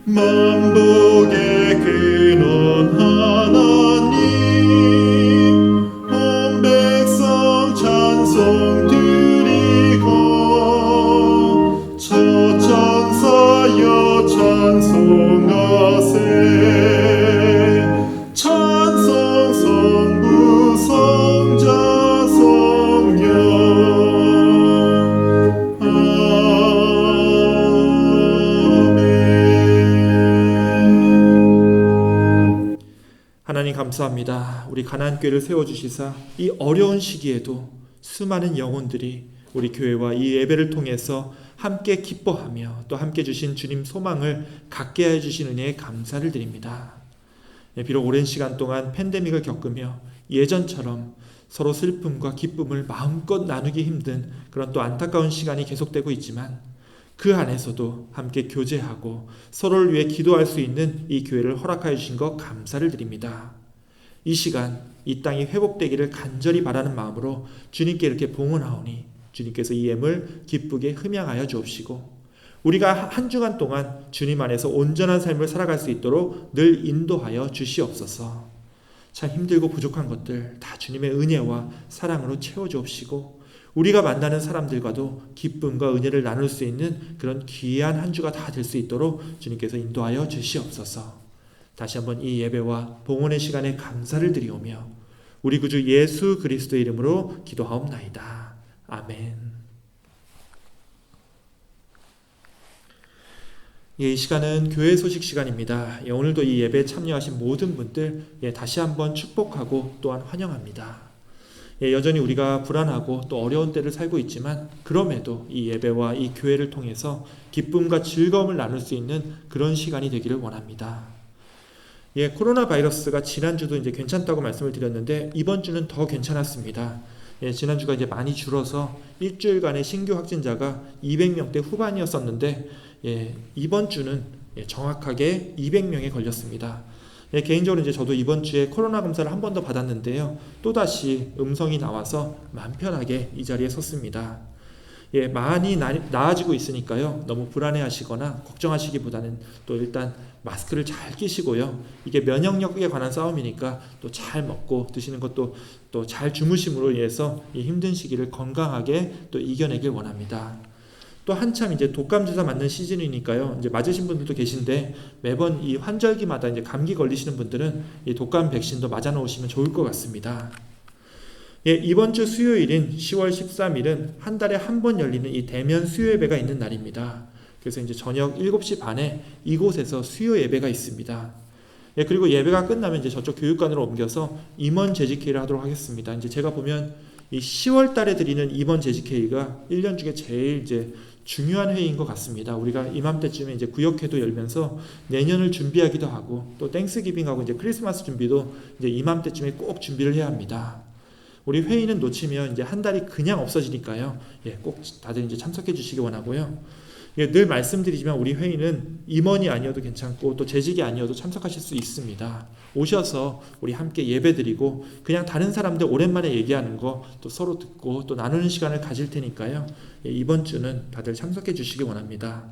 만복의 근원 하나님, 온 백성 찬송 드리고 저천사여 찬송하세. 찬송 성부 성자 성령 하나님 감사합니다. 우리 가나안교회를 세워주시사 이 어려운 시기에도 수많은 영혼들이 우리 교회와 이 예배를 통해서 함께 기뻐하며 또 함께 주신 주님 소망을 갖게 해주신 은혜에 감사를 드립니다. 비록 오랜 시간 동안 팬데믹을 겪으며 예전처럼 서로 슬픔과 기쁨을 마음껏 나누기 힘든 그런 또 안타까운 시간이 계속되고 있지만, 그 안에서도 함께 교제하고 서로를 위해 기도할 수 있는 이 교회를 허락하여 주신 것 감사를 드립니다. 이 시간 이 땅이 회복되기를 간절히 바라는 마음으로 주님께 이렇게 봉헌하오니 주님께서 이 예물 기쁘게 흠양하여 주옵시고, 우리가 한 주간 동안 주님 안에서 온전한 삶을 살아갈 수 있도록 늘 인도하여 주시옵소서. 참 힘들고 부족한 것들 다 주님의 은혜와 사랑으로 채워주옵시고, 우리가 만나는 사람들과도 기쁨과 은혜를 나눌 수 있는 그런 귀한 한 주가 다 될 수 있도록 주님께서 인도하여 주시옵소서. 다시 한번 이 예배와 봉헌의 시간에 감사를 드리오며 우리 구주 예수 그리스도의 이름으로 기도하옵나이다. 아멘. 예, 이 시간은 교회 소식 시간입니다. 예, 오늘도 이 예배에 참여하신 모든 분들 다시 한번 축복하고 또한 환영합니다. 예, 여전히 우리가 불안하고 또 어려운 때를 살고 있지만, 그럼에도 이 예배와 이 교회를 통해서 기쁨과 즐거움을 나눌 수 있는 그런 시간이 되기를 원합니다. 예, 코로나 바이러스가 지난주도 이제 괜찮다고 말씀을 드렸는데 이번 주는 더 괜찮았습니다. 예, 지난주가 이제 많이 줄어서 일주일간의 신규 확진자가 200명대 후반이었었는데, 예, 이번 주는 정확하게 200명에 걸렸습니다. 예, 개인적으로 이제 저도 이번 주에 코로나 검사를 한 번 더 받았는데요. 또다시 음성이 나와서 마음 편하게 이 자리에 섰습니다. 예, 많이 나아지고 있으니까요. 너무 불안해하시거나 걱정하시기보다는 또 일단 마스크를 잘 끼시고요. 이게 면역력에 관한 싸움이니까 또 잘 먹고 드시는 것도 또 잘 주무심으로 인해서 이 힘든 시기를 건강하게 또 이겨내길 원합니다. 또 한참 이제 독감 주사 맞는 시즌이니까요. 이제 맞으신 분들도 계신데 매번 이 환절기마다 이제 감기 걸리시는 분들은 이 독감 백신도 맞아 놓으시면 좋을 것 같습니다. 예, 이번 주 수요일인 10월 13일은 한 달에 한 번 열리는 이 대면 수요 예배가 있는 날입니다. 그래서 이제 저녁 7시 반에 이곳에서 수요 예배가 있습니다. 예, 그리고 예배가 끝나면 이제 저쪽 교육관으로 옮겨서 임원 재직회의를 하도록 하겠습니다. 이제 제가 보면 이 10월 달에 드리는 임원 재직회의가 1년 중에 제일 이제 중요한 회의인 것 같습니다. 우리가 이맘때쯤에 이제 구역회도 열면서 내년을 준비하기도 하고 또 땡스기빙하고 이제 크리스마스 준비도 이제 이맘때쯤에 꼭 준비를 해야 합니다. 우리 회의는 놓치면 이제 한 달이 그냥 없어지니까요. 꼭 다들 이제 참석해 주시기 원하고요. 늘 말씀드리지만 우리 회의는 임원이 아니어도 괜찮고 또 재직이 아니어도 참석하실 수 있습니다. 오셔서 우리 함께 예배드리고 그냥 다른 사람들 오랜만에 얘기하는 거 또 서로 듣고 또 나누는 시간을 가질 테니까요. 이번 주는 다들 참석해 주시기 원합니다.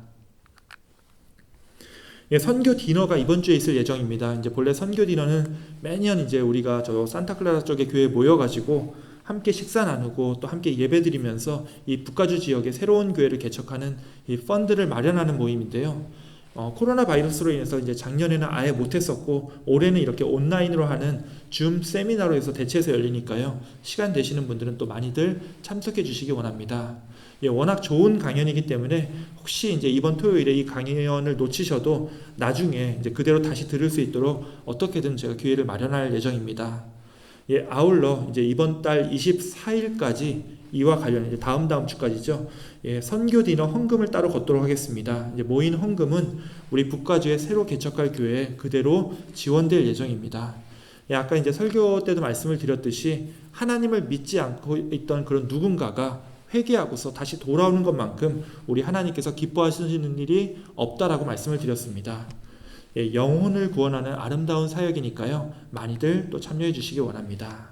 선교 디너가 이번 주에 있을 예정입니다. 이제 본래 선교 디너는 매년 이제 우리가 저 산타클라라 쪽에 교회에 모여가지고 함께 식사 나누고 또 함께 예배드리면서 이 북가주 지역에 새로운 교회를 개척하는 이 펀드를 마련하는 모임인데요. 코로나 바이러스로 인해서 이제 작년에는 아예 못했었고 올해는 이렇게 온라인으로 하는 줌 세미나로 해서 대체해서 열리니까요. 시간 되시는 분들은 또 많이들 참석해 주시기 원합니다. 워낙 좋은 강연이기 때문에 혹시 이제 이번 토요일에 이 강연을 놓치셔도 나중에 이제 그대로 다시 들을 수 있도록 어떻게든 제가 기회를 마련할 예정입니다. 아울러 이제 이번 달 24일까지 이와 관련 이제 다음 주까지죠. 선교 디너 헌금을 따로 걷도록 하겠습니다. 이제 모인 헌금은 우리 북가주에 새로 개척할 교회에 그대로 지원될 예정입니다. 아까 이제 설교 때도 말씀을 드렸듯이 하나님을 믿지 않고 있던 그런 누군가가 회개하고서 다시 돌아오는 것만큼 우리 하나님께서 기뻐하시는 일이 없다라고 말씀을 드렸습니다. 영혼을 구원하는 아름다운 사역이니까요. 많이들 또 참여해 주시기 원합니다.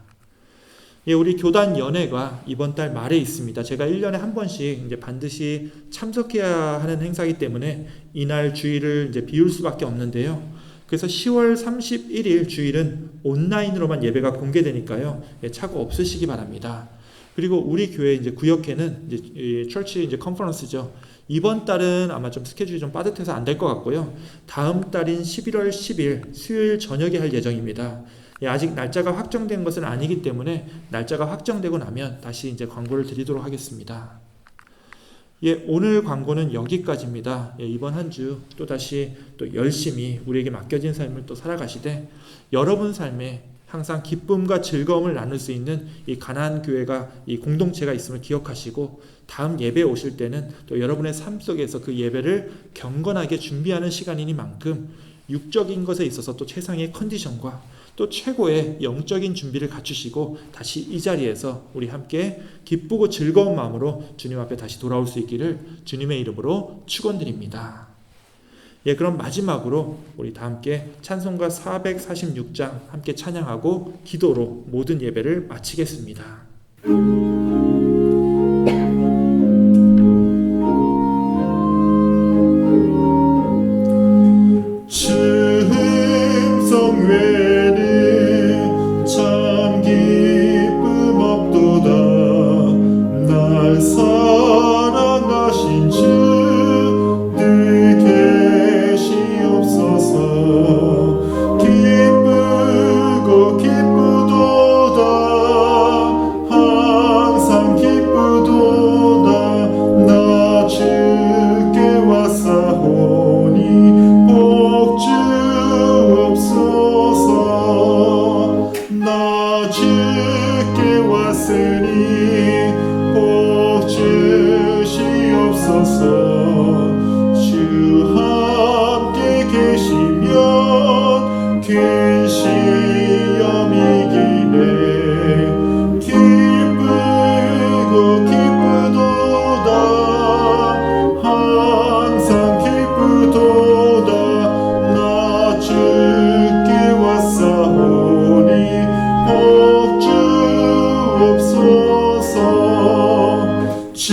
우리 교단 연회가 이번 달 말에 있습니다. 제가 1년에 한 번씩 이제 반드시 참석해야 하는 행사이기 때문에 이날 주일을 이제 비울 수밖에 없는데요. 그래서 10월 31일 주일은 온라인으로만 예배가 공개되니까요. 착오 없으시기 바랍니다. 그리고 우리 교회 이제 구역회는 이제 철치 이제 컨퍼런스죠. 이번 달은 아마 좀 스케줄이 좀 빠듯해서 안 될 것 같고요. 다음 달인 11월 10일 수요일 저녁에 할 예정입니다. 아직 날짜가 확정된 것은 아니기 때문에 날짜가 확정되고 나면 다시 이제 광고를 드리도록 하겠습니다. 오늘 광고는 여기까지입니다. 이번 한 주 또 다시 또 열심히 우리에게 맡겨진 삶을 또 살아가시되 여러분 삶에 항상 기쁨과 즐거움을 나눌 수 있는 이 가나안 교회가 이 공동체가 있음을 기억하시고 다음 예배에 오실 때는 또 여러분의 삶 속에서 그 예배를 경건하게 준비하는 시간이니만큼 육적인 것에 있어서 또 최상의 컨디션과 또 최고의 영적인 준비를 갖추시고 다시 이 자리에서 우리 함께 기쁘고 즐거운 마음으로 주님 앞에 다시 돌아올 수 있기를 주님의 이름으로 축원드립니다. 그럼 마지막으로 우리 다 함께 찬송가 446장 함께 찬양하고 기도로 모든 예배를 마치겠습니다. 성회는 참 기쁨 없도다. 날 사랑하신 주 늘 계시옵소서. 기쁘고 기쁘도다. 항상 기쁘도다. 나 주께 왔사오니 복 주옵소서. 나 주께 왔으니 복 주시옵소서. 주 함께 계시면 큰 시험 이기네. 기쁘고 기쁘도다. 항상 기쁘도다. 나 주께 왔사오니 복 주옵소서. 주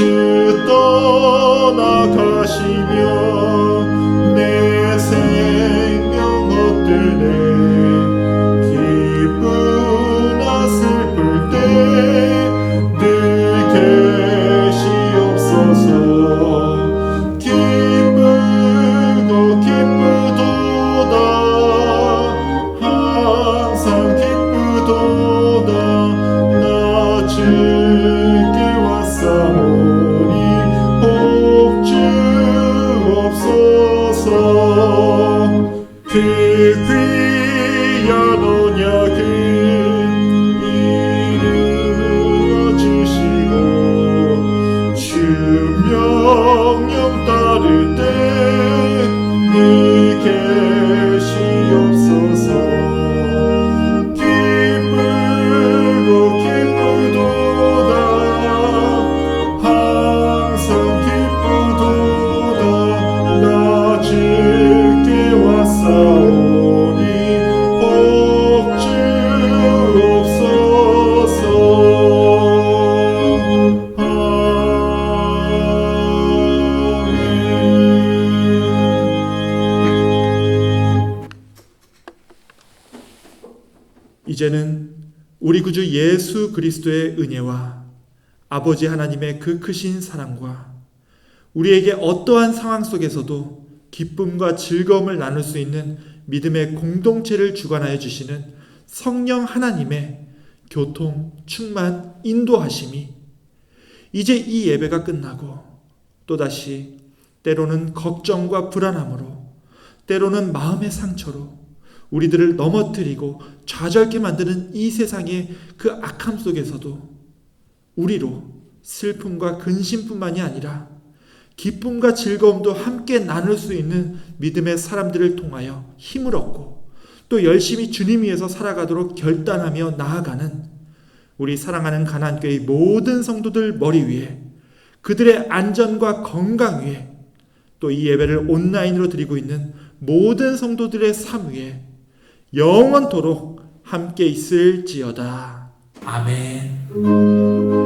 떠나가시면 내 생명 헛되네. 기쁘나 슬플 때 늘 계시옵소서. 기쁘고 기쁘도다. 항상 기쁘도다. 나 주께 왔사오니 복 주옵소서. 이제는 우리 구주 예수 그리스도의 은혜와 아버지 하나님의 그 크신 사랑과 우리에게 어떠한 상황 속에서도 기쁨과 즐거움을 나눌 수 있는 믿음의 공동체를 주관하여 주시는 성령 하나님의 교통, 충만, 인도하심이 이제 이 예배가 끝나고 또다시 때로는 걱정과 불안함으로 때로는 마음의 상처로 우리들을 넘어뜨리고 좌절케 만드는 이 세상의 그 악함 속에서도 우리로 슬픔과 근심뿐만이 아니라 기쁨과 즐거움도 함께 나눌 수 있는 믿음의 사람들을 통하여 힘을 얻고 또 열심히 주님 위해서 살아가도록 결단하며 나아가는 우리 사랑하는 가나안교회의 모든 성도들 머리 위에 그들의 안전과 건강 위에 또 이 예배를 온라인으로 드리고 있는 모든 성도들의 삶 위에 영원토록 함께 있을지어다. 아멘.